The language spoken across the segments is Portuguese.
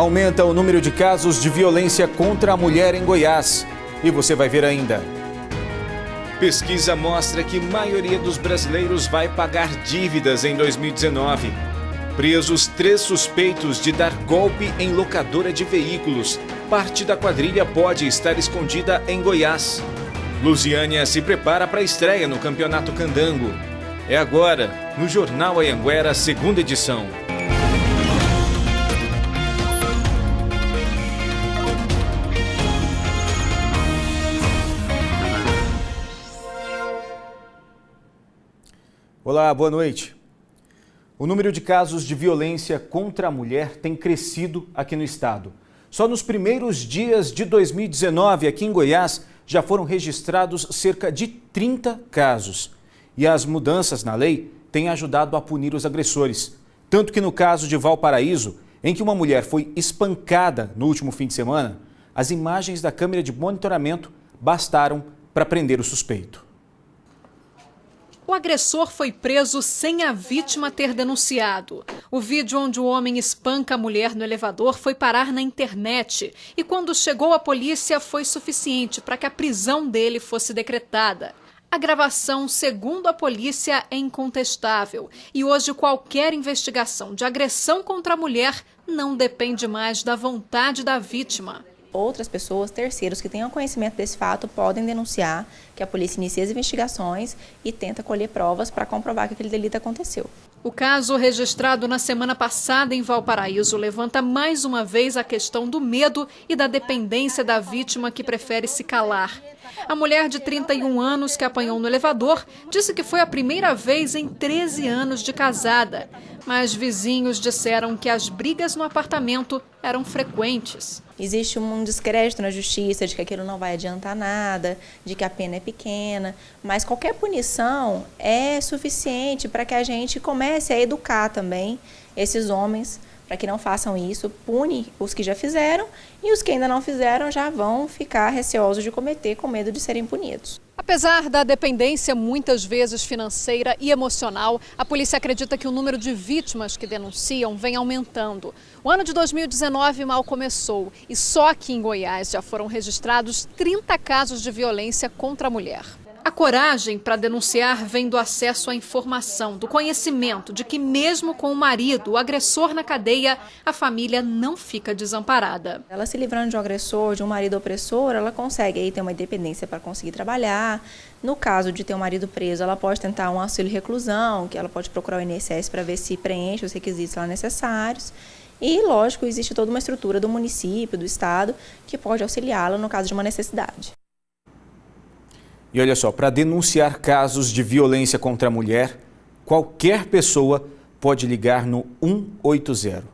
Aumenta o número de casos de violência contra a mulher em Goiás. E você vai ver ainda. Pesquisa mostra que a maioria dos brasileiros vai pagar dívidas em 2019. Presos 3 suspeitos de dar golpe em locadora de veículos. Parte da quadrilha pode estar escondida em Goiás. Lusiânia se prepara para a estreia no Campeonato Candango. É agora, no Jornal Anhanguera, segunda edição. Olá, boa noite. O número de casos de violência contra a mulher tem crescido aqui no estado. Só nos primeiros dias de 2019, aqui em Goiás, já foram registrados cerca de 30 casos. E as mudanças na lei têm ajudado a punir os agressores. Tanto que no caso de Valparaíso, em que uma mulher foi espancada no último fim de semana, as imagens da câmera de monitoramento bastaram para prender o suspeito. O agressor foi preso sem a vítima ter denunciado. O vídeo onde o homem espanca a mulher no elevador foi parar na internet e quando chegou a polícia foi suficiente para que a prisão dele fosse decretada. A gravação, segundo a polícia, é incontestável e hoje qualquer investigação de agressão contra a mulher não depende mais da vontade da vítima. Outras pessoas, terceiros que tenham conhecimento desse fato, podem denunciar que a polícia inicie as investigações e tenta colher provas para comprovar que aquele delito aconteceu. O caso registrado na semana passada em Valparaíso levanta mais uma vez a questão do medo e da dependência da vítima que prefere se calar. A mulher de 31 anos que apanhou no elevador disse que foi a primeira vez em 13 anos de casada. Mas vizinhos disseram que as brigas no apartamento eram frequentes. Existe um descrédito na justiça de que aquilo não vai adiantar nada, de que a pena é pequena, mas qualquer punição é suficiente para que a gente comece a educar também esses homens, para que não façam isso, pune os que já fizeram e os que ainda não fizeram já vão ficar receosos de cometer com medo de serem punidos. Apesar da dependência muitas vezes financeira e emocional, a polícia acredita que o número de vítimas que denunciam vem aumentando. O ano de 2019 mal começou e só aqui em Goiás já foram registrados 30 casos de violência contra a mulher. A coragem para denunciar vem do acesso à informação, do conhecimento de que mesmo com o marido, o agressor na cadeia, a família não fica desamparada. Ela se livrando de um agressor, de um marido opressor, ela consegue aí ter uma independência para conseguir trabalhar. No caso de ter um marido preso, ela pode tentar um auxílio reclusão, que ela pode procurar o INSS para ver se preenche os requisitos lá necessários. E, lógico, existe toda uma estrutura do município, do estado, que pode auxiliá-la no caso de uma necessidade. E olha só, para denunciar casos de violência contra a mulher, qualquer pessoa pode ligar no 180.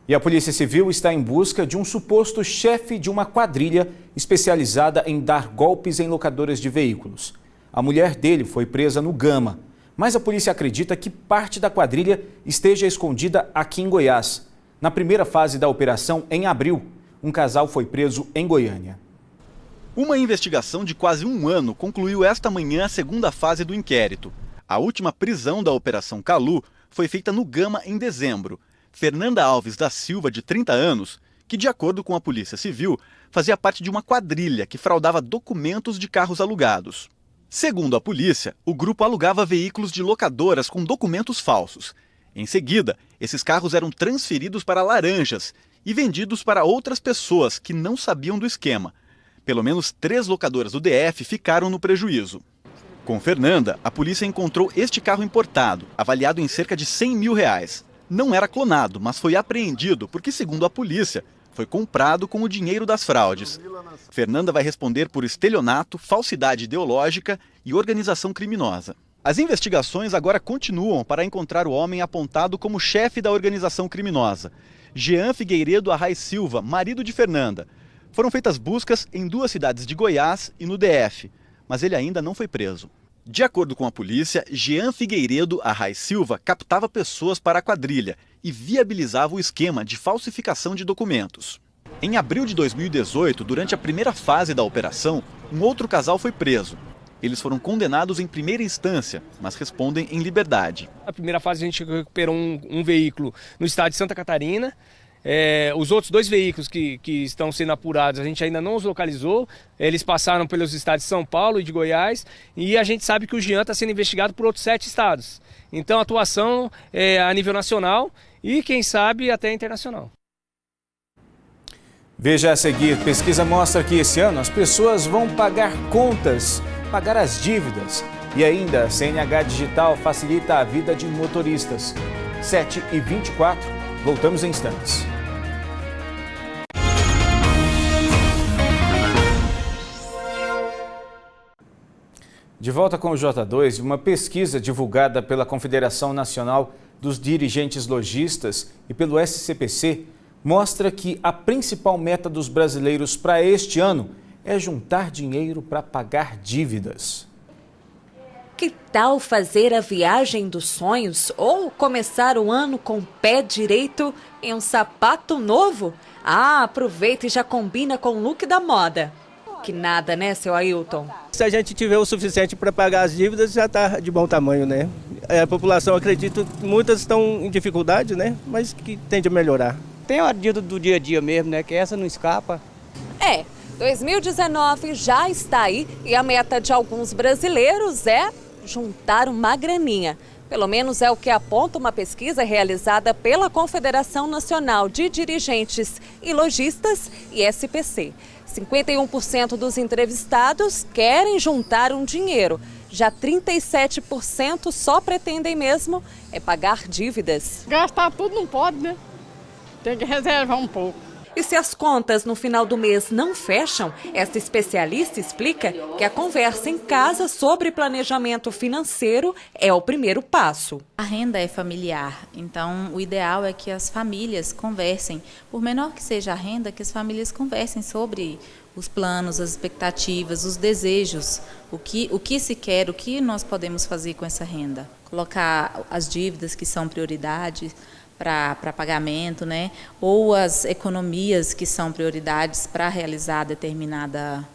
E a Polícia Civil está em busca de um suposto chefe de uma quadrilha especializada em dar golpes em locadoras de veículos. A mulher dele foi presa no Gama, mas a polícia acredita que parte da quadrilha esteja escondida aqui em Goiás. Na primeira fase da operação, em abril, um casal foi preso em Goiânia. Uma investigação de quase um ano concluiu esta manhã a segunda fase do inquérito. A última prisão da Operação Calu foi feita no Gama em dezembro. Fernanda Alves da Silva, de 30 anos, que de acordo com a Polícia Civil, fazia parte de uma quadrilha que fraudava documentos de carros alugados. Segundo a polícia, o grupo alugava veículos de locadoras com documentos falsos. Em seguida, esses carros eram transferidos para laranjas e vendidos para outras pessoas que não sabiam do esquema. Pelo menos 3 locadoras do DF ficaram no prejuízo. Com Fernanda, a polícia encontrou este carro importado, avaliado em cerca de R$100 mil. Não era clonado, mas foi apreendido porque, segundo a polícia, foi comprado com o dinheiro das fraudes. Fernanda vai responder por estelionato, falsidade ideológica e organização criminosa. As investigações agora continuam para encontrar o homem apontado como chefe da organização criminosa. Jean Figueiredo Arraes Silva, marido de Fernanda. Foram feitas buscas em 2 cidades de Goiás e no DF, mas ele ainda não foi preso. De acordo com a polícia, Jean Figueiredo Arraes Silva captava pessoas para a quadrilha e viabilizava o esquema de falsificação de documentos. Em abril de 2018, durante a primeira fase da operação, um outro casal foi preso. Eles foram condenados em primeira instância, mas respondem em liberdade. Na primeira fase a gente recuperou um veículo no estado de Santa Catarina Os outros 2 veículos que estão sendo apurados, a gente ainda não os localizou. Eles passaram pelos estados de São Paulo e de Goiás, e a gente sabe que o Jean está sendo investigado por outros 7 estados. Então a atuação é a nível nacional e, quem sabe, até internacional. Veja a seguir, pesquisa mostra que esse ano as pessoas vão pagar contas, pagar as dívidas. E ainda, a CNH Digital facilita a vida de motoristas. 7h24, voltamos em instantes. De volta com o J2, uma pesquisa divulgada pela Confederação Nacional dos Dirigentes Lojistas e pelo SCPC mostra que a principal meta dos brasileiros para este ano é juntar dinheiro para pagar dívidas. Que tal fazer a viagem dos sonhos ou começar o ano com o pé direito em um sapato novo? Aproveita e já combina com o look da moda. Que nada, né, seu Ailton? Se a gente tiver o suficiente para pagar as dívidas, já está de bom tamanho, né? A população, acredito, muitas estão em dificuldade, né? Mas que tende a melhorar. Tem a dívida do dia a dia mesmo, né? Que essa não escapa. 2019 já está aí e a meta de alguns brasileiros é juntar uma graninha. Pelo menos é o que aponta uma pesquisa realizada pela Confederação Nacional de Dirigentes e Lojistas e SPC. 51% dos entrevistados querem juntar um dinheiro. Já 37% só pretendem mesmo pagar dívidas. Gastar tudo não pode, né? Tem que reservar um pouco. E se as contas no final do mês não fecham, essa especialista explica que a conversa em casa sobre planejamento financeiro é o primeiro passo. A renda é familiar, então o ideal é que as famílias conversem, por menor que seja a renda, que as famílias conversem sobre os planos, as expectativas, os desejos, o que se quer, o que nós podemos fazer com essa renda. Colocar as dívidas que são prioridade para pagamento, né? Ou as economias que são prioridades para realizar determinado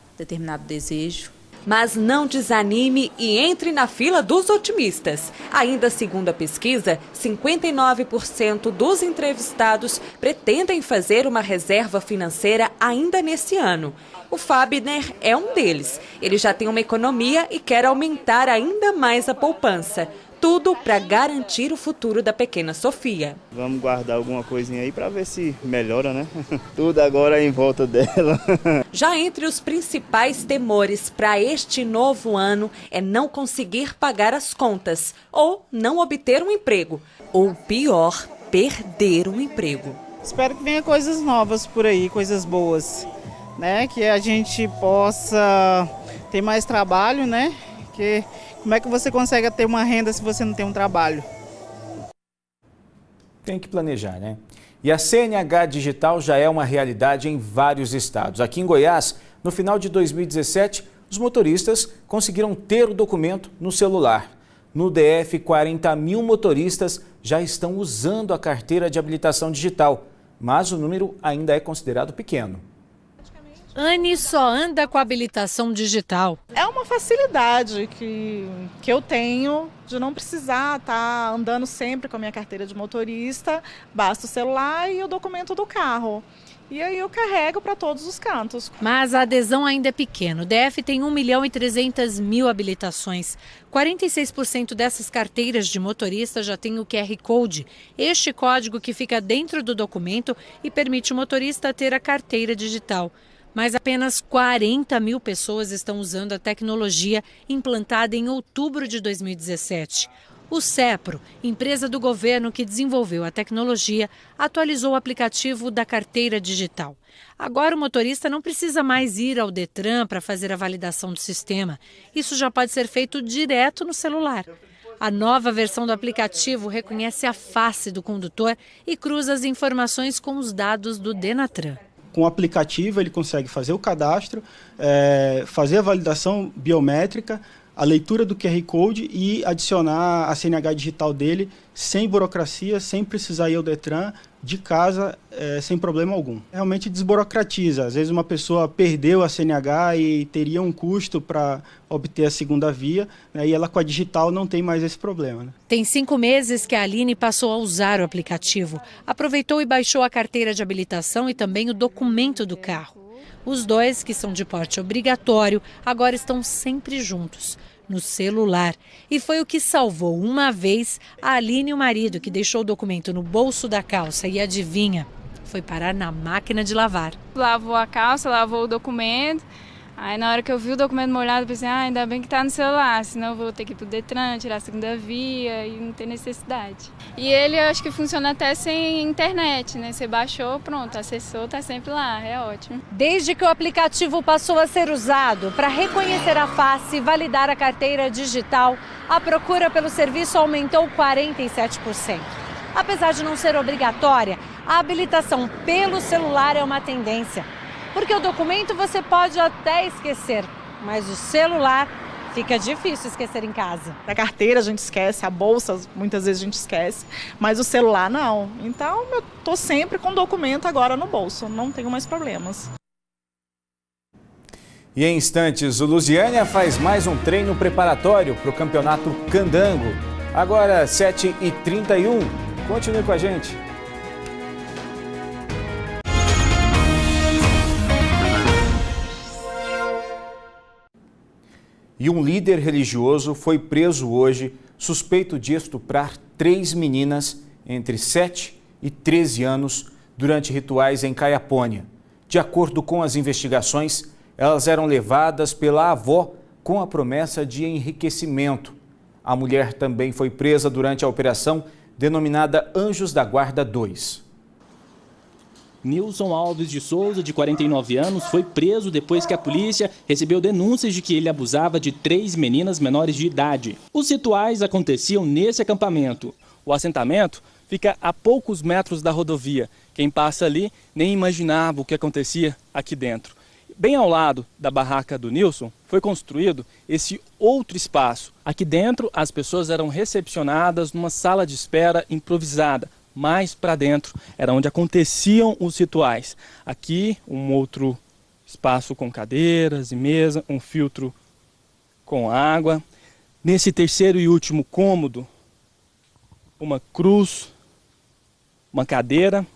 desejo. Mas não desanime e entre na fila dos otimistas. Ainda segundo a pesquisa, 59% dos entrevistados pretendem fazer uma reserva financeira ainda nesse ano. O Fabner é um deles. Ele já tem uma economia e quer aumentar ainda mais a poupança. Tudo para garantir o futuro da pequena Sofia. Vamos guardar alguma coisinha aí para ver se melhora, né? Tudo agora é em volta dela. Já entre os principais temores para este novo ano é não conseguir pagar as contas ou não obter um emprego. Ou pior, perder um emprego. Espero que venha coisas novas por aí, coisas boas, né? Que a gente possa ter mais trabalho, né? Que como é que você consegue ter uma renda se você não tem um trabalho? Tem que planejar, né? E a CNH Digital já é uma realidade em vários estados. Aqui em Goiás, no final de 2017, os motoristas conseguiram ter o documento no celular. No DF, 40 mil motoristas já estão usando a carteira de habilitação digital, mas o número ainda é considerado pequeno. Anne só anda com a habilitação digital. É uma facilidade que eu tenho de não precisar estar andando sempre com a minha carteira de motorista, basta o celular e o documento do carro. E aí eu carrego para todos os cantos. Mas a adesão ainda é pequena. O DF tem 1.300.000 habilitações. 46% dessas carteiras de motorista já tem o QR Code. Este código que fica dentro do documento e permite o motorista ter a carteira digital. Mas apenas 40 mil pessoas estão usando a tecnologia implantada em outubro de 2017. O CEPRO, empresa do governo que desenvolveu a tecnologia, atualizou o aplicativo da carteira digital. Agora o motorista não precisa mais ir ao Detran para fazer a validação do sistema. Isso já pode ser feito direto no celular. A nova versão do aplicativo reconhece a face do condutor e cruza as informações com os dados do Denatran. Com o aplicativo ele consegue fazer o cadastro, fazer a validação biométrica, a leitura do QR Code e adicionar a CNH digital dele sem burocracia, sem precisar ir ao Detran, de casa, sem problema algum. Realmente desburocratiza. Às vezes uma pessoa perdeu a CNH e teria um custo para obter a segunda via, né, e ela com a digital não tem mais esse problema. Né? Tem 5 meses que a Aline passou a usar o aplicativo. Aproveitou e baixou a carteira de habilitação e também o documento do carro. Os dois, que são de porte obrigatório, agora estão sempre juntos, no celular. E foi o que salvou uma vez a Aline e o marido, que deixou o documento no bolso da calça e, adivinha, foi parar na máquina de lavar. Lavou a calça, lavou o documento. Aí na hora que eu vi o documento molhado, eu pensei, ainda bem que tá no celular, senão eu vou ter que ir pro Detran, tirar a segunda via e não ter necessidade. E ele, eu acho que funciona até sem internet, né? Você baixou, pronto, acessou, tá sempre lá, é ótimo. Desde que o aplicativo passou a ser usado para reconhecer a face e validar a carteira digital, a procura pelo serviço aumentou 47%. Apesar de não ser obrigatória, a habilitação pelo celular é uma tendência. Porque o documento você pode até esquecer, mas o celular fica difícil esquecer em casa. A carteira a gente esquece, a bolsa muitas vezes a gente esquece, mas o celular não. Então eu tô sempre com o documento agora no bolso, não tenho mais problemas. E em instantes, o Lusiânia faz mais um treino preparatório para o campeonato Candango. Agora 7h31, continue com a gente. E um líder religioso foi preso hoje, suspeito de estuprar 3 meninas entre 7 e 13 anos durante rituais em Caiapônia. De acordo com as investigações, elas eram levadas pela avó com a promessa de enriquecimento. A mulher também foi presa durante a operação denominada Anjos da Guarda 2. Nilson Alves de Souza, de 49 anos, foi preso depois que a polícia recebeu denúncias de que ele abusava de 3 meninas menores de idade. Os rituais aconteciam nesse acampamento. O assentamento fica a poucos metros da rodovia. Quem passa ali nem imaginava o que acontecia aqui dentro. Bem ao lado da barraca do Nilson, foi construído esse outro espaço. Aqui dentro, as pessoas eram recepcionadas numa sala de espera improvisada. Mais para dentro era onde aconteciam os rituais. Aqui um outro espaço com cadeiras e mesa, um filtro com água. Nesse terceiro e último cômodo, uma cruz, uma cadeira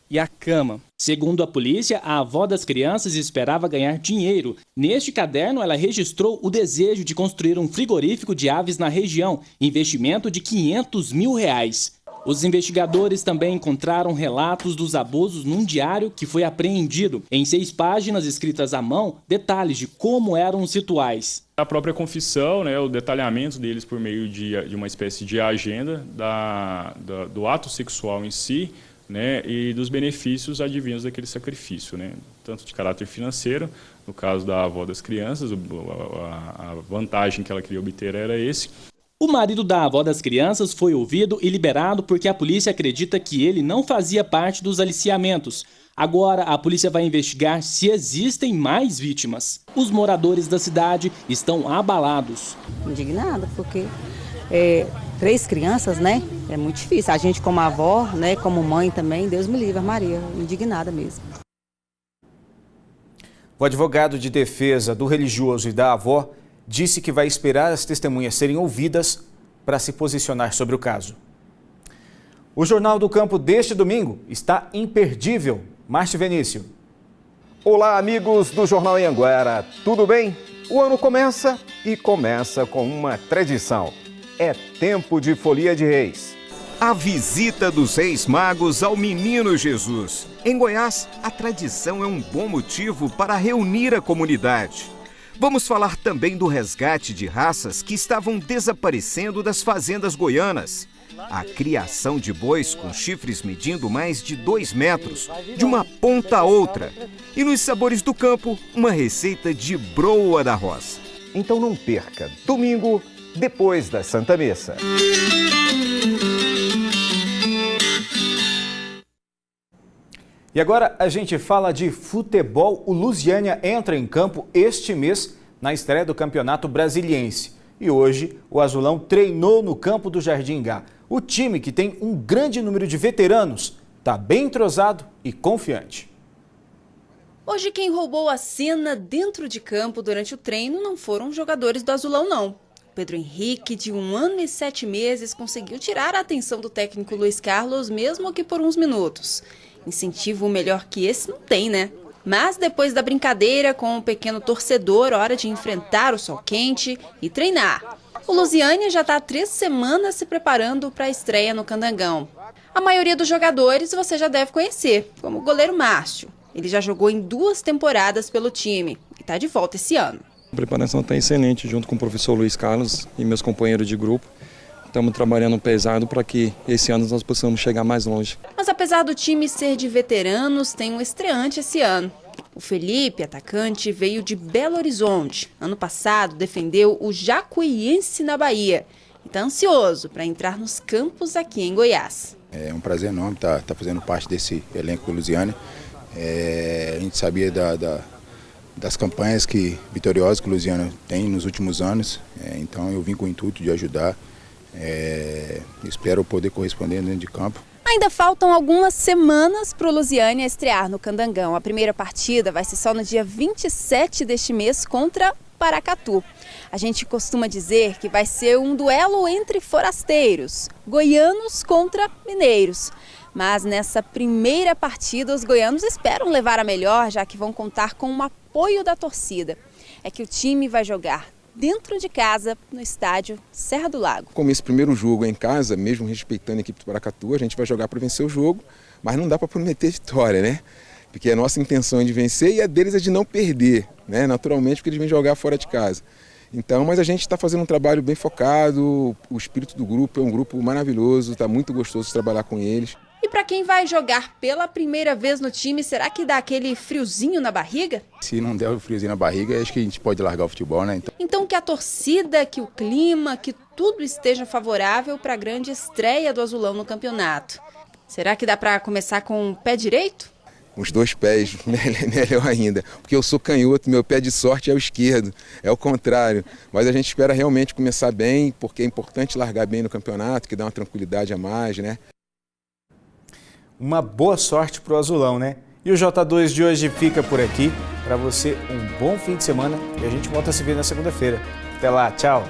e a cama. Segundo a polícia, a avó das crianças esperava ganhar dinheiro. Neste caderno, ela registrou o desejo de construir um frigorífico de aves na região, investimento de R$500 mil. Os investigadores também encontraram relatos dos abusos num diário que foi apreendido. Em 6 páginas escritas à mão, detalhes de como eram os rituais. A própria confissão, né, o detalhamento deles por meio de uma espécie de agenda do ato sexual em si, né, e dos benefícios advindos daquele sacrifício, né, tanto de caráter financeiro, no caso da avó das crianças, a vantagem que ela queria obter era esse. O marido da avó das crianças foi ouvido e liberado porque a polícia acredita que ele não fazia parte dos aliciamentos. Agora, a polícia vai investigar se existem mais vítimas. Os moradores da cidade estão abalados. Indignada, porque 3 crianças, né? É muito difícil. A gente como avó, né? Como mãe também, Deus me livre, Maria. Indignada mesmo. O advogado de defesa do religioso e da avó disse que vai esperar as testemunhas serem ouvidas para se posicionar sobre o caso. O Jornal do Campo deste domingo está imperdível. Márcio Venício. Olá, amigos do Jornal Anhanguera. Tudo bem? O ano começa e começa com uma tradição. É tempo de Folia de Reis. A visita dos Reis Magos ao Menino Jesus. Em Goiás, a tradição é um bom motivo para reunir a comunidade. Vamos falar também do resgate de raças que estavam desaparecendo das fazendas goianas. A criação de bois com chifres medindo mais de 2 metros, de uma ponta a outra. E nos Sabores do Campo, uma receita de broa da roça. Então não perca, domingo, depois da Santa Missa. E agora a gente fala de futebol. O Lusiânia entra em campo este mês na estreia do Campeonato Brasiliense. e hoje o Azulão treinou no campo do Jardim Gá. O time, que tem um grande número de veteranos, está bem entrosado e confiante. Hoje quem roubou a cena dentro de campo durante o treino não foram os jogadores do Azulão, não. Pedro Henrique, de 1 ano e 7 meses, conseguiu tirar a atenção do técnico Luiz Carlos, mesmo que por uns minutos. Incentivo melhor que esse não tem, né? Mas depois da brincadeira com o pequeno torcedor, hora de enfrentar o sol quente e treinar. O Lusiânia já está há 3 semanas se preparando para a estreia no Candangão. A maioria dos jogadores você já deve conhecer, como o goleiro Márcio. Ele já jogou em 2 temporadas pelo time e está de volta esse ano. A preparação está excelente, junto com o professor Luiz Carlos e meus companheiros de grupo. Estamos trabalhando pesado para que esse ano nós possamos chegar mais longe. Mas apesar do time ser de veteranos, tem um estreante esse ano. O Felipe, atacante, veio de Belo Horizonte. Ano passado defendeu o Jacuiense na Bahia e está ansioso para entrar nos campos aqui em Goiás. É um prazer enorme estar fazendo parte desse elenco do Lusiânia. A gente sabia das campanhas vitoriosas que o Lusiânia tem nos últimos anos, então eu vim com o intuito de ajudar. Espero poder corresponder dentro de campo. Ainda faltam algumas semanas para o Lusiânia estrear no Candangão. A primeira partida vai ser só no dia 27 deste mês contra Paracatu. A gente costuma dizer que vai ser um duelo entre forasteiros, goianos contra mineiros. Mas nessa primeira partida os goianos esperam levar a melhor, já que vão contar com o apoio da torcida. É que o time vai jogar dentro de casa, no estádio Serra do Lago. Como esse primeiro jogo é em casa, mesmo respeitando a equipe do Paracatu, a gente vai jogar para vencer o jogo, mas não dá para prometer vitória, né? Porque a nossa intenção é de vencer e a deles é de não perder, né? Naturalmente, porque eles vêm jogar fora de casa. Então, mas a gente está fazendo um trabalho bem focado, o espírito do grupo é um grupo maravilhoso, está muito gostoso trabalhar com eles. E para quem vai jogar pela primeira vez no time, será que dá aquele friozinho na barriga? Se não der o friozinho na barriga, acho que a gente pode largar o futebol, né? Então que a torcida, que o clima, que tudo esteja favorável para a grande estreia do Azulão no campeonato. Será que dá para começar com o pé direito? Os 2 pés, melhor ainda, porque eu sou canhoto, meu pé de sorte é o esquerdo, é o contrário. Mas a gente espera realmente começar bem, porque é importante largar bem no campeonato, que dá uma tranquilidade a mais, né? Uma boa sorte para o Azulão, né? E o J2 de hoje fica por aqui. Para você, um bom fim de semana e a gente volta a se ver na segunda-feira. Até lá, tchau!